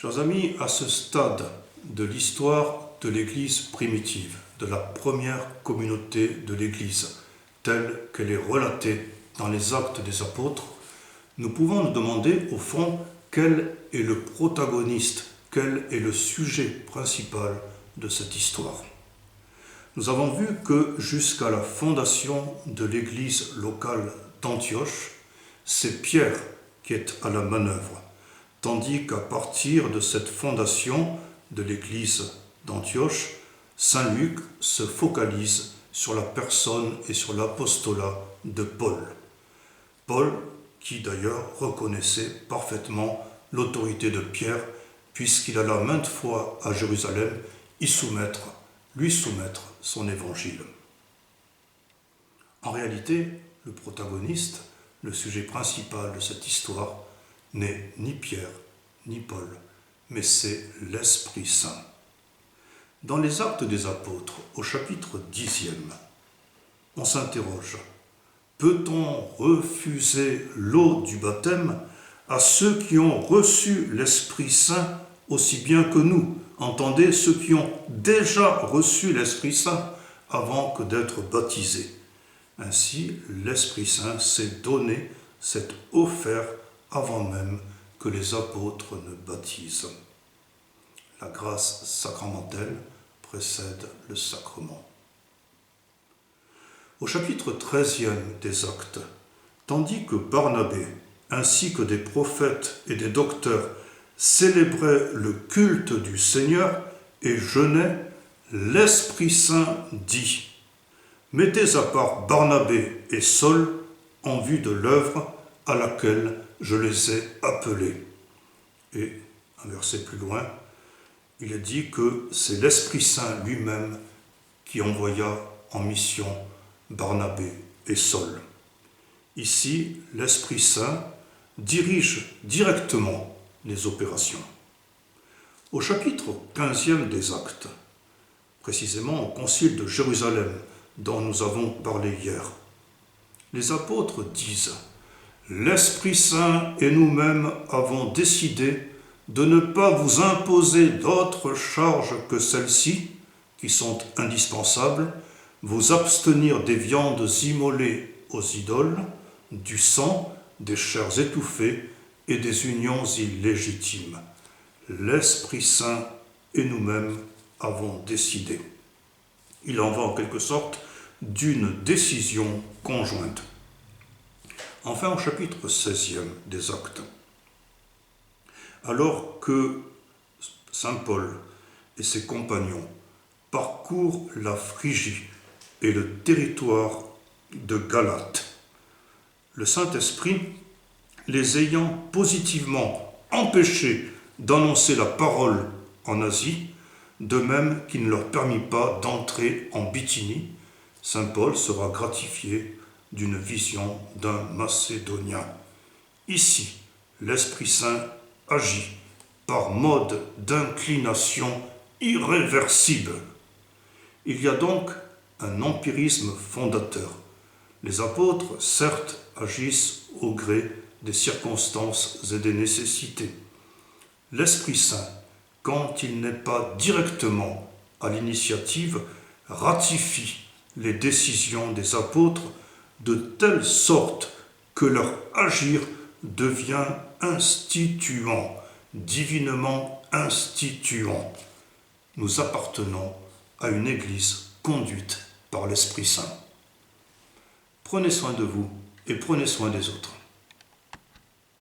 Chers amis, à ce stade de l'histoire de l'Église primitive, de la première communauté de l'Église, telle qu'elle est relatée dans les Actes des Apôtres, nous pouvons nous demander au fond quel est le protagoniste, quel est le sujet principal de cette histoire. Nous avons vu que jusqu'à la fondation de l'église locale d'Antioche, c'est Pierre qui est à la manœuvre, tandis qu'à partir de cette fondation de l'église d'Antioche, saint Luc se focalise sur la personne et sur l'apostolat de Paul. Paul, qui d'ailleurs reconnaissait parfaitement l'autorité de Pierre, puisqu'il alla maintes fois à Jérusalem lui soumettre son évangile. En réalité, le protagoniste, le sujet principal de cette histoire, n'est ni Pierre ni Paul, mais c'est l'Esprit Saint. Dans les Actes des Apôtres, au chapitre 10e, on s'interroge: peut-on refuser l'eau du baptême à ceux qui ont reçu l'Esprit Saint aussi bien que nous? Entendez, ceux qui ont déjà reçu l'Esprit Saint avant que d'être baptisés. Ainsi, l'Esprit Saint s'est donné, s'est offert avant même que les apôtres ne baptisent. La grâce sacramentelle précède le sacrement. Au chapitre 13e des Actes, tandis que Barnabé, ainsi que des prophètes et des docteurs, célébraient le culte du Seigneur et jeûnaient, l'Esprit Saint dit: mettez à part Barnabé et Saul en vue de l'œuvre à laquelle je les ai appelés. Et un verset plus loin, il est dit que c'est l'Esprit Saint lui-même qui envoya en mission Barnabé et Saul. Ici, l'Esprit Saint dirige directement les opérations. Au chapitre 15e des Actes, précisément au concile de Jérusalem dont nous avons parlé hier, les apôtres disent: l'Esprit Saint et nous-mêmes avons décidé de ne pas vous imposer d'autres charges que celles-ci, qui sont indispensables, vous abstenir des viandes immolées aux idoles, du sang, des chairs étouffées et des unions illégitimes. L'Esprit Saint et nous-mêmes avons décidé. Il en va en quelque sorte d'une décision conjointe. Enfin, au chapitre 16e des Actes, alors que saint Paul et ses compagnons parcourent la Phrygie et le territoire de Galate, le Saint-Esprit, les ayant positivement empêchés d'annoncer la parole en Asie, de même qu'il ne leur permit pas d'entrer en Bithynie, saint Paul sera gratifié d'une vision d'un Macédonien. Ici, l'Esprit Saint agit par mode d'inclination irréversible. Il y a donc un empirisme fondateur. Les apôtres, certes, agissent au gré des circonstances et des nécessités. L'Esprit Saint, quand il n'est pas directement à l'initiative, ratifie les décisions des apôtres de telle sorte que leur agir devient instituant, divinement instituant. Nous appartenons à une Église conduite par l'Esprit Saint. Prenez soin de vous et prenez soin des autres.